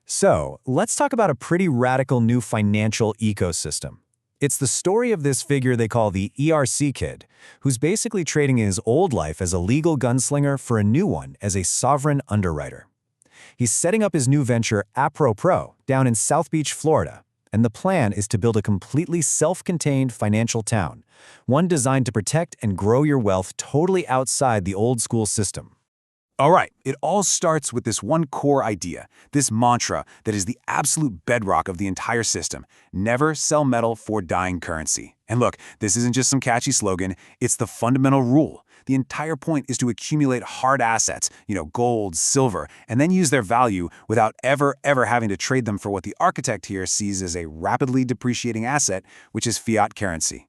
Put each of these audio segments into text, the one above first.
So, let's talk about a pretty radical new financial ecosystem. It's the story of this figure they call the ERC kid, who's basically trading his old life as a legal gunslinger for a new one as a sovereign underwriter. He's setting up his new venture, APP-PROPRO, down in South Beach, Florida, and the plan is to build a completely self-contained financial town, one designed to protect and grow your wealth totally outside the old-school system. All right, it all starts with this one core idea, this mantra that is the absolute bedrock of the entire system: never sell metal for dying currency. And look, this isn't just some catchy slogan, it's the fundamental rule. The entire point is to accumulate hard assets, gold, silver, and then use their value without ever having to trade them for what the architect here sees as a rapidly depreciating asset, which is fiat currency.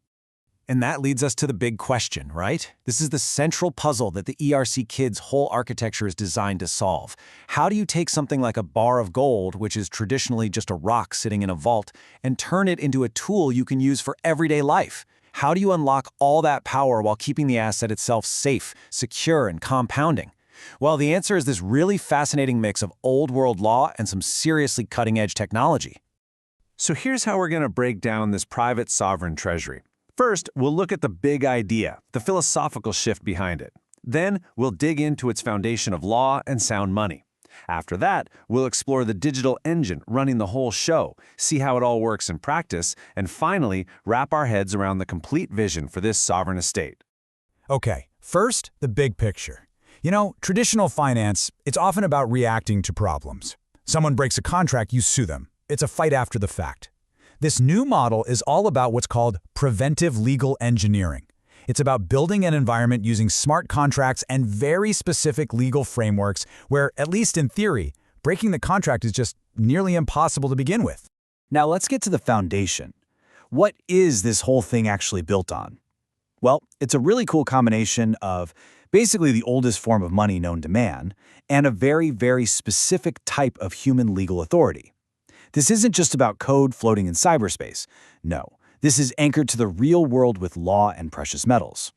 And that leads us to the big question, right? This is the central puzzle that the ERC kid's whole architecture is designed to solve. How do you take something like a bar of gold, which is traditionally just a rock sitting in a vault, and turn it into a tool you can use for everyday life? How do you unlock all that power while keeping the asset itself safe, secure, and compounding? Well, the answer is this really fascinating mix of old-world law and some seriously cutting-edge technology. So here's how we're going to break down this private sovereign treasury. First, we'll look at the big idea, the philosophical shift behind it. Then, we'll dig into its foundation of law and sound money. After that, we'll explore the digital engine running the whole show, see how it all works in practice, and finally, wrap our heads around the complete vision for this sovereign estate. Okay, first, the big picture. Traditional finance, it's often about reacting to problems. Someone breaks a contract, you sue them. It's a fight after the fact. This new model is all about what's called preventive legal engineering. It's about building an environment using smart contracts and very specific legal frameworks where, at least in theory, breaking the contract is just nearly impossible to begin with. Now let's get to the foundation. What is this whole thing actually built on? Well, it's a really cool combination of basically the oldest form of money known to man and a very specific type of human legal authority. This isn't just about code floating in cyberspace. No, this is anchored to the real world with law and precious metals.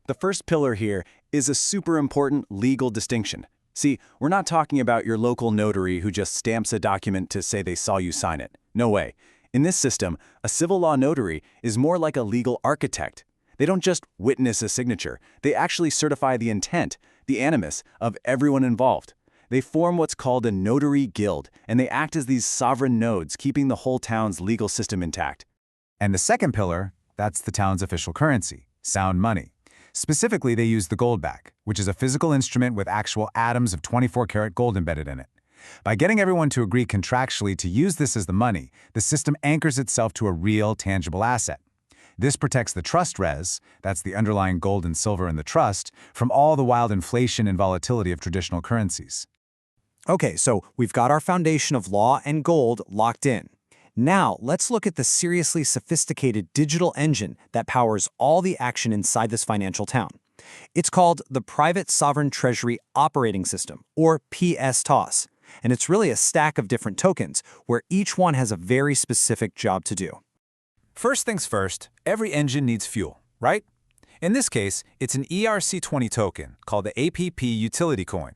The first pillar here is a super important legal distinction. See, we're not talking about your local notary who just stamps a document to say they saw you sign it. No way. In this system, a civil law notary is more like a legal architect. They don't just witness a signature. They actually certify the intent, the animus, of everyone involved. They form what's called a notary guild, and they act as these sovereign nodes, keeping the whole town's legal system intact. And the second pillar, that's the town's official currency, sound money. Specifically, they use the goldback, which is a physical instrument with actual atoms of 24-karat gold embedded in it. By getting everyone to agree contractually to use this as the money, the system anchors itself to a real, tangible asset. This protects the trust res, that's the underlying gold and silver in the trust, from all the wild inflation and volatility of traditional currencies. Okay, so we've got our foundation of law and gold locked in. Now, let's look at the seriously sophisticated digital engine that powers all the action inside this financial town. It's called the Private Sovereign Treasury Operating System, or PS-TOS, and it's really a stack of different tokens where each one has a very specific job to do. First things first, every engine needs fuel, right? In this case, it's an ERC20 token called the APP utility coin.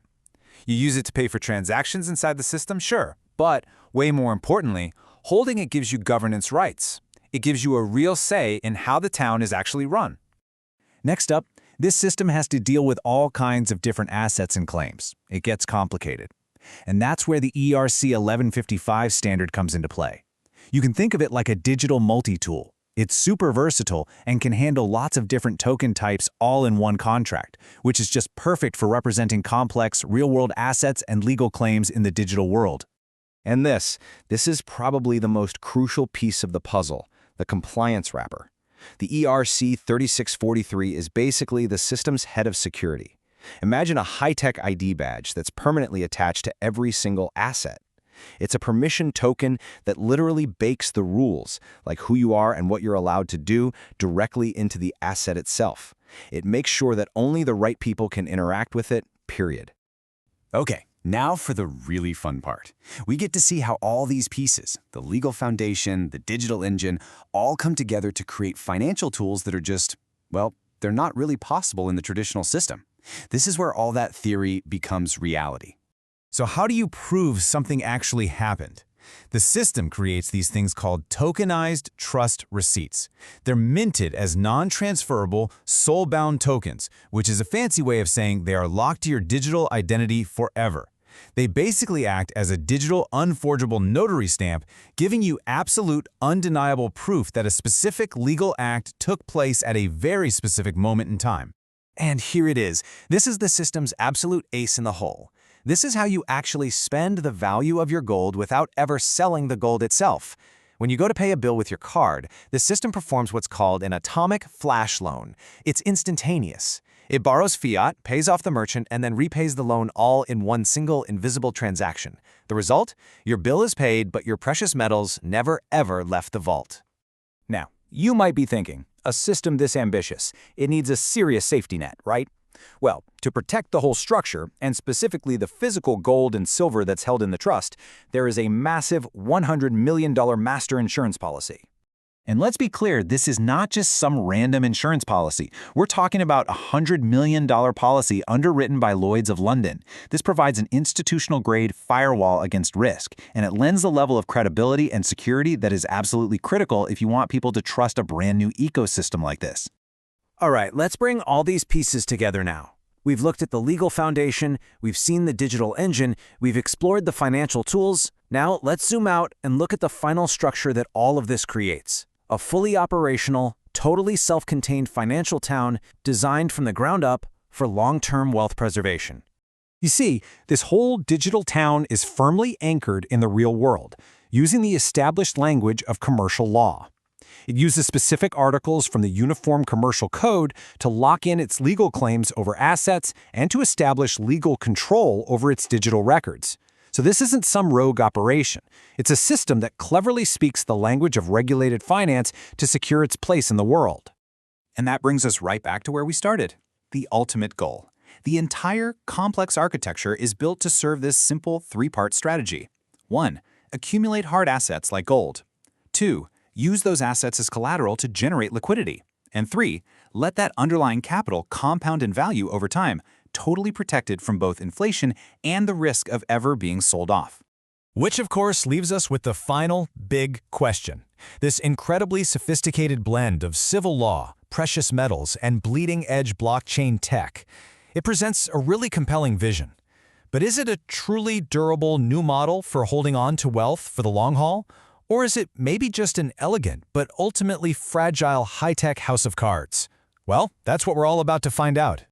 You use it to pay for transactions inside the system, sure, but way more importantly, holding it gives you governance rights. It gives you a real say in how the town is actually run. Next up, this system has to deal with all kinds of different assets and claims. It gets complicated. And that's where the ERC 1155 standard comes into play. You can think of it like a digital multi-tool. It's super versatile and can handle lots of different token types all in one contract, which is just perfect for representing complex, real-world assets and legal claims in the digital world. And this is probably the most crucial piece of the puzzle, the compliance wrapper. The ERC 3643 is basically the system's head of security. Imagine a high-tech ID badge that's permanently attached to every single asset. It's a permission token that literally bakes the rules, like who you are and what you're allowed to do, directly into the asset itself. It makes sure that only the right people can interact with it, period. Okay, now for the really fun part. We get to see how all these pieces, the legal foundation, the digital engine, all come together to create financial tools that are just, well, they're not really possible in the traditional system. This is where all that theory becomes reality. So how do you prove something actually happened? The system creates these things called tokenized trust receipts. They're minted as non-transferable, soul-bound tokens, which is a fancy way of saying they are locked to your digital identity forever. They basically act as a digital, unforgeable notary stamp, giving you absolute, undeniable proof that a specific legal act took place at a very specific moment in time. And here it is. This is the system's absolute ace in the hole. This is how you actually spend the value of your gold without ever selling the gold itself. When you go to pay a bill with your card, the system performs what's called an atomic flash loan. It's instantaneous. It borrows fiat, pays off the merchant, and then repays the loan all in one single invisible transaction. The result? Your bill is paid, but your precious metals never ever left the vault. Now, you might be thinking, a system this ambitious, it needs a serious safety net, right? Well, to protect the whole structure, and specifically the physical gold and silver that's held in the trust, there is a massive $100 million master insurance policy. And let's be clear, this is not just some random insurance policy. We're talking about a $100 million policy underwritten by Lloyd's of London. This provides an institutional-grade firewall against risk, and it lends the level of credibility and security that is absolutely critical if you want people to trust a brand new ecosystem like this. All right, let's bring all these pieces together now. We've looked at the legal foundation, we've seen the digital engine, we've explored the financial tools. Now let's zoom out and look at the final structure that all of this creates. A fully operational, totally self-contained financial town designed from the ground up for long-term wealth preservation. You see, this whole digital town is firmly anchored in the real world, using the established language of commercial law. It uses specific articles from the Uniform Commercial Code to lock in its legal claims over assets and to establish legal control over its digital records. So this isn't some rogue operation. It's a system that cleverly speaks the language of regulated finance to secure its place in the world. And that brings us right back to where we started, the ultimate goal. The entire complex architecture is built to serve this simple three-part strategy. 1. Accumulate hard assets like gold. 2. Use those assets as collateral to generate liquidity. And 3. Let that underlying capital compound in value over time, totally protected from both inflation and the risk of ever being sold off. Which, of course, leaves us with the final big question. This incredibly sophisticated blend of civil law, precious metals, and bleeding-edge blockchain tech. It presents a really compelling vision. But is it a truly durable new model for holding on to wealth for the long haul? Or is it maybe just an elegant but ultimately fragile high-tech house of cards? Well, that's what we're all about to find out.